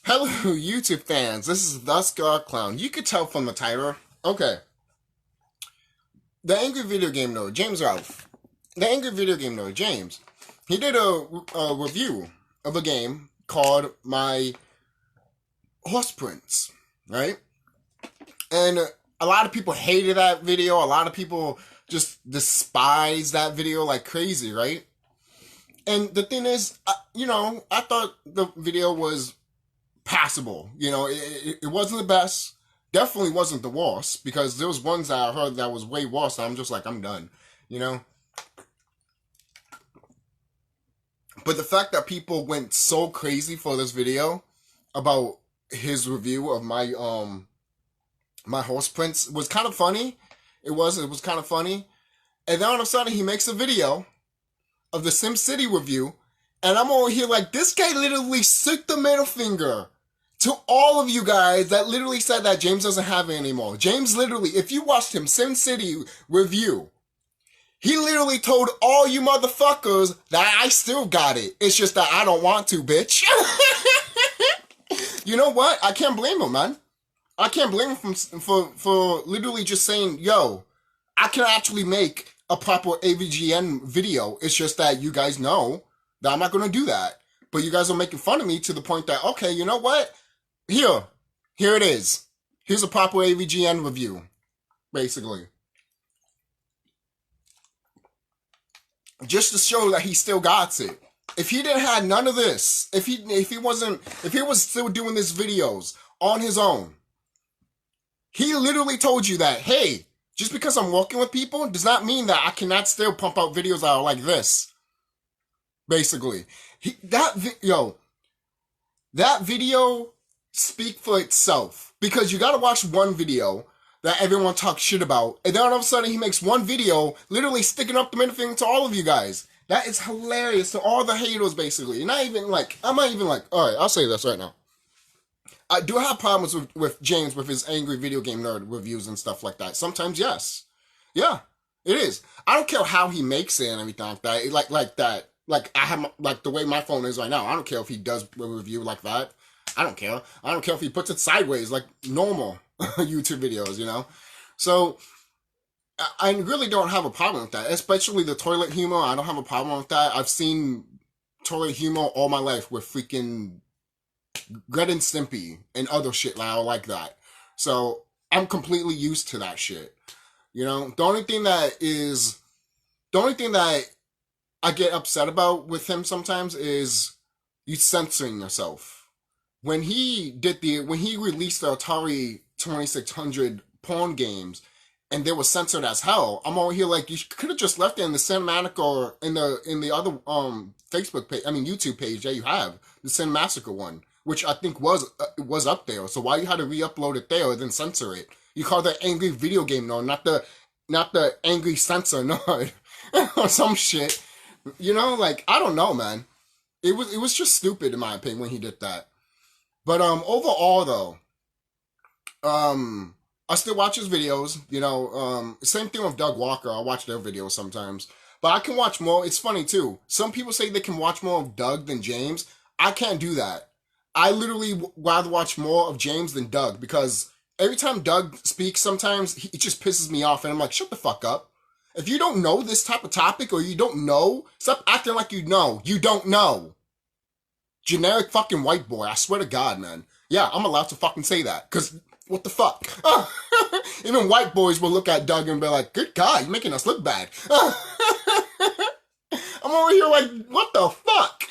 Hello, YouTube fans. This is TheSkullKlown. You could tell from the title. Okay. The Angry Video Game Nerd, James Rolf. The Angry Video Game Nerd, James. He did a review of a game called My Horse Prince, right? And a lot of people hated that video. A lot of people just despise that video like crazy, right? And the thing is, I thought the video was passable. It wasn't the best. Definitely wasn't the worst, because there was ones that I heard that was way worse. And I'm just like, I'm done. But the fact that people went so crazy for this video about his review of my Horse Prince was kind of funny. It was kind of funny. And then all of a sudden he makes a video of the SimCity review, and I'm over here like, this guy literally stuck the middle finger to all of you guys that literally said that James doesn't have it anymore. James literally, if you watched him SimCity review, he literally told all you motherfuckers that I still got it. It's just that I don't want to, bitch. You know what? I can't blame him, man. I can't blame him for literally just saying, yo, I can actually make a proper AVGN video. It's just that you guys know that I'm not going to do that. But you guys are making fun of me to the point that, okay, you know what? Here it is. Here's a proper AVGN review, basically. Just to show that he still got it. If he didn't have none of this, if he was still doing these videos on his own, he literally told you that, hey, just because I'm working with people does not mean that I cannot still pump out videos that are like this. Basically. That video speak for itself. Because you gotta watch one video that everyone talks shit about, and then all of a sudden he makes one video literally sticking up the middle finger to all of you guys. That is hilarious to all the haters, basically. I'm not even like, alright, I'll say this right now. I do have problems with James with his angry video game nerd reviews and stuff like that. Sometimes, yes. Yeah, it is. I don't care how he makes it and everything like that. Like that. Like, I have, like, the way my phone is right now. I don't care if he does a review like that. I don't care. I don't care if he puts it sideways, like normal YouTube videos, So, I really don't have a problem with that. Especially the toilet humor. I don't have a problem with that. I've seen toilet humor all my life with freaking Red and Stimpy and other shit like that. So I'm completely used to that shit. The only thing that I get upset about with him sometimes is you censoring yourself. When he released the Atari 2600 porn games and they were censored as hell, I'm over here like, you could have just left it in the cinematic or in the other Facebook page, YouTube page that you have, the Cinemassacre one, which I think was up there. So why you had to re-upload it there and then censor it? You call that angry video game nerd, not the angry censor nerd or some shit. I don't know, man. It was just stupid in my opinion when he did that. But overall though, I still watch his videos. Same thing with Doug Walker. I watch their videos sometimes, but I can watch more. It's funny too. Some people say they can watch more of Doug than James. I can't do that. I literally rather watch more of James than Doug, because every time Doug speaks, sometimes it just pisses me off, and I'm like, shut the fuck up. If you don't know this type of topic, or you don't know, stop acting like you know. You don't know. Generic fucking white boy. I swear to God, man. Yeah, I'm allowed to fucking say that, because what the fuck? Even white boys will look at Doug and be like, good God, you're making us look bad. I'm over here like, what the fuck?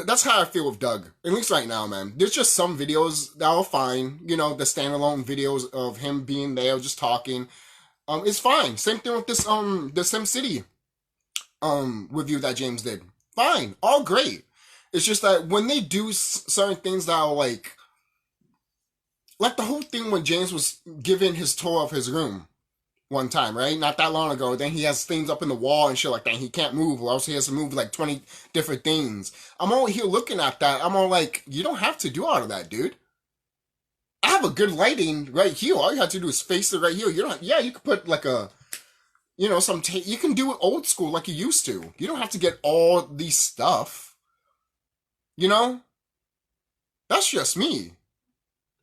That's how I feel with Doug. At least right now, man. There's just some videos that are fine. The standalone videos of him being there, just talking. It's fine. Same thing with this, the SimCity, review that James did. Fine. All great. It's just that when they do certain things that are like the whole thing when James was giving his tour of his room one time, right? Not that long ago. Then he has things up in the wall and shit like that. He can't move, or else he has to move like 20 different things. I'm all here looking at that. I'm all like, you don't have to do all of that, dude. I have a good lighting right here. All you have to do is face it right here. You could put like a, some tape. You can do it old school like you used to. You don't have to get all these stuff. That's just me.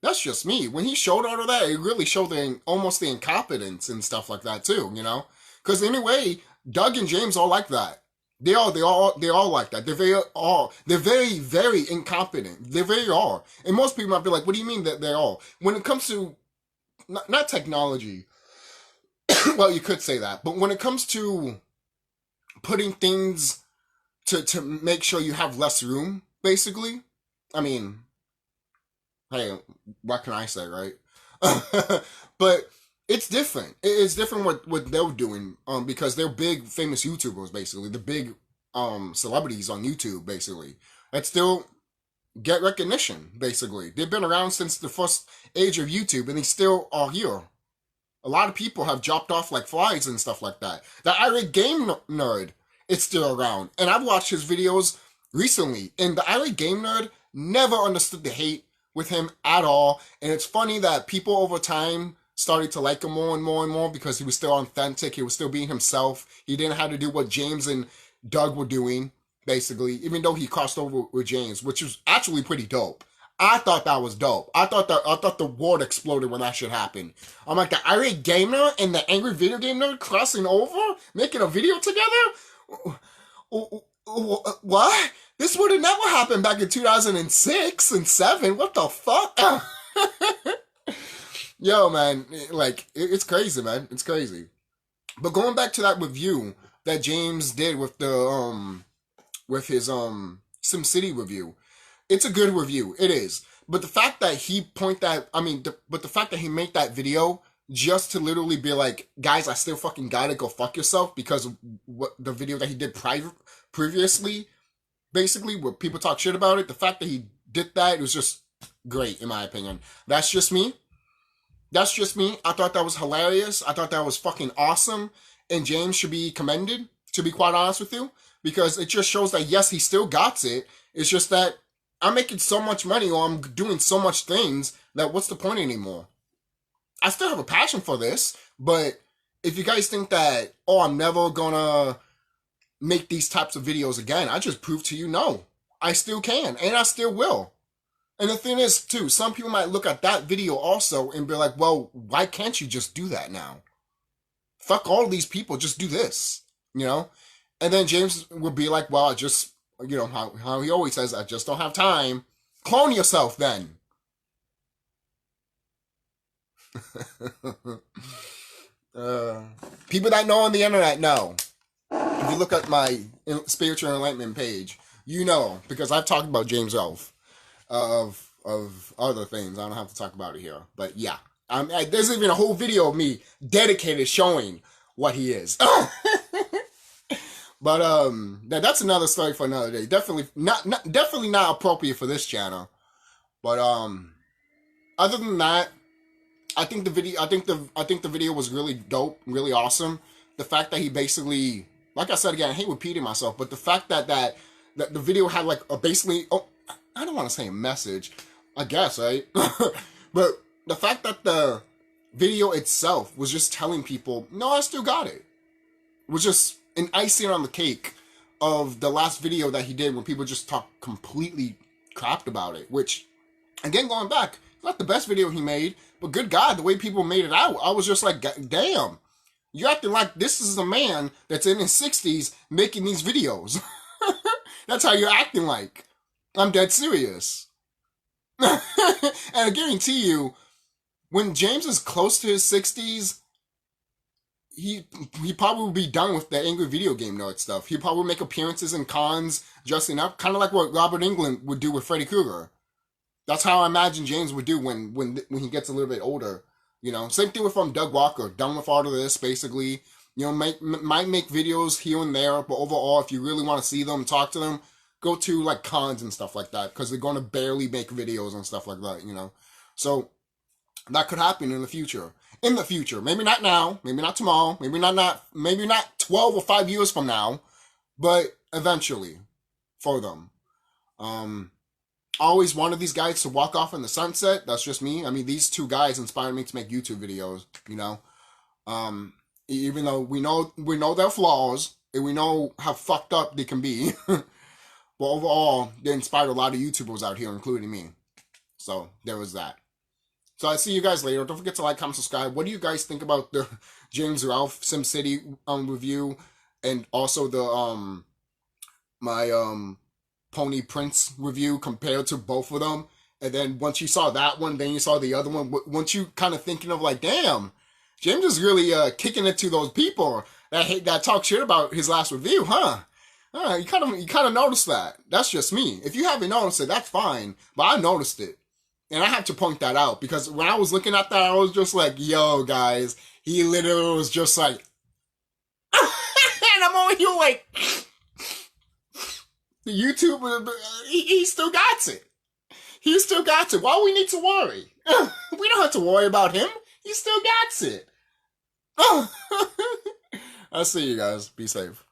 That's just me. When he showed all of that, it really showed almost the incompetence and stuff like that too, you know? Because anyway, Doug and James all like that. They all like that. They're very, very incompetent. They very are. And most people might be like, what do you mean that they're all? When it comes to, not technology, well, you could say that, but when it comes to putting things to make sure you have less room, basically, I mean, hey, what can I say, right? But it's different. It's different what they're doing, because they're big, famous YouTubers, basically. The big celebrities on YouTube, basically. That still get recognition, basically. They've been around since the first age of YouTube, and they still are here. A lot of people have dropped off like flies and stuff like that. The irate game nerd is still around, and I've watched his videos recently, and the irate game nerd never understood the hate with him at all. And it's funny that people over time started to like him more and more and more because he was still authentic. He was still being himself. He didn't have to do what James and Doug were doing, basically, even though he crossed over with James, which was actually pretty dope. I thought that was dope. I thought the world exploded when that shit happened. I'm like, the irate gamer and the angry video game nerd crossing over, making a video together? What? This would have never happened back in 2006 and 7. What the fuck? Yo, man, like, it's crazy, man. It's crazy. But going back to that review that James did with the with his SimCity review, it's a good review. It is. But the fact that he but the fact that he made that video just to literally be like, guys, I still fucking gotta go fuck yourself because of what the video that he did previously, basically, where people talk shit about it, the fact that he did that, it was just great, in my opinion. That's just me. That's just me. I thought that was hilarious. I thought that was fucking awesome. And James should be commended, to be quite honest with you, because it just shows that, yes, he still got it. It's just that I'm making so much money or I'm doing so much things that what's the point anymore? I still have a passion for this, but if you guys think that, oh, I'm never gonna make these types of videos again, I just proved to you, no. I still can, and I still will. And the thing is, too, some people might look at that video also and be like, well, why can't you just do that now? Fuck all these people, just do this, you know? And then James would be like, well, I just, you know, how he always says, I just don't have time. Clone yourself, then. People that know on the internet know. If you look at my Spiritual Enlightenment page, you know, because I've talked about James Rolf of other things. I don't have to talk about it here, but yeah, there's even a whole video of me dedicated showing what he is. But that's another story for another day. Definitely not appropriate for this channel. But other than that, I think the video was really dope, really awesome. The fact that he basically, like I said again, I hate repeating myself, but the fact that the video had like a basically, I don't want to say a message, I guess, right? But the fact that the video itself was just telling people, no, I still got it. It was just an icing on the cake of the last video that he did when people just talked completely crapped about it, which, again, going back, not the best video he made, but good God, the way people made it out, I was just like, damn, you're acting like this is a man that's in his 60s making these videos. That's how you're acting like. I'm dead serious. And I guarantee you, when James is close to his 60s, he probably will be done with the angry video game nerd stuff. He'll probably make appearances in cons, dressing up, kind of like what Robert Englund would do with Freddy Krueger. That's how I imagine James would do when he gets a little bit older. You know, same thing with Doug Walker, done with all of this, basically. You know, might make videos here and there, but overall, if you really want to see them, talk to them, go to like cons and stuff like that, because they're going to barely make videos and stuff like that, you know. So that could happen in the future. In the future, maybe not now, maybe not tomorrow, maybe not 12 or 5 years from now, but eventually for them. I always wanted these guys to walk off in the sunset. That's just me. I mean, these two guys inspired me to make YouTube videos, you know. Even though we know their flaws and we know how fucked up they can be. But overall, they inspired a lot of YouTubers out here, including me. So there was that. So I see you guys later. Don't forget to like, comment, subscribe. What do you guys think about the James Ralph SimCity review, and also the my Pony Prince review compared to both of them? And then once you saw that one, then you saw the other one. Once you kind of thinking of like, damn, James is really kicking it to those people that talk shit about his last review, huh? You kind of noticed that. That's just me. If you haven't noticed it, that's fine. But I noticed it. And I have to point that out, because when I was looking at that, I was just like, yo, guys, he literally was just like, and I'm over here like, the YouTuber, he still got it. He still got it. Why do we need to worry? We don't have to worry about him. He still got it. I'll see you guys. Be safe.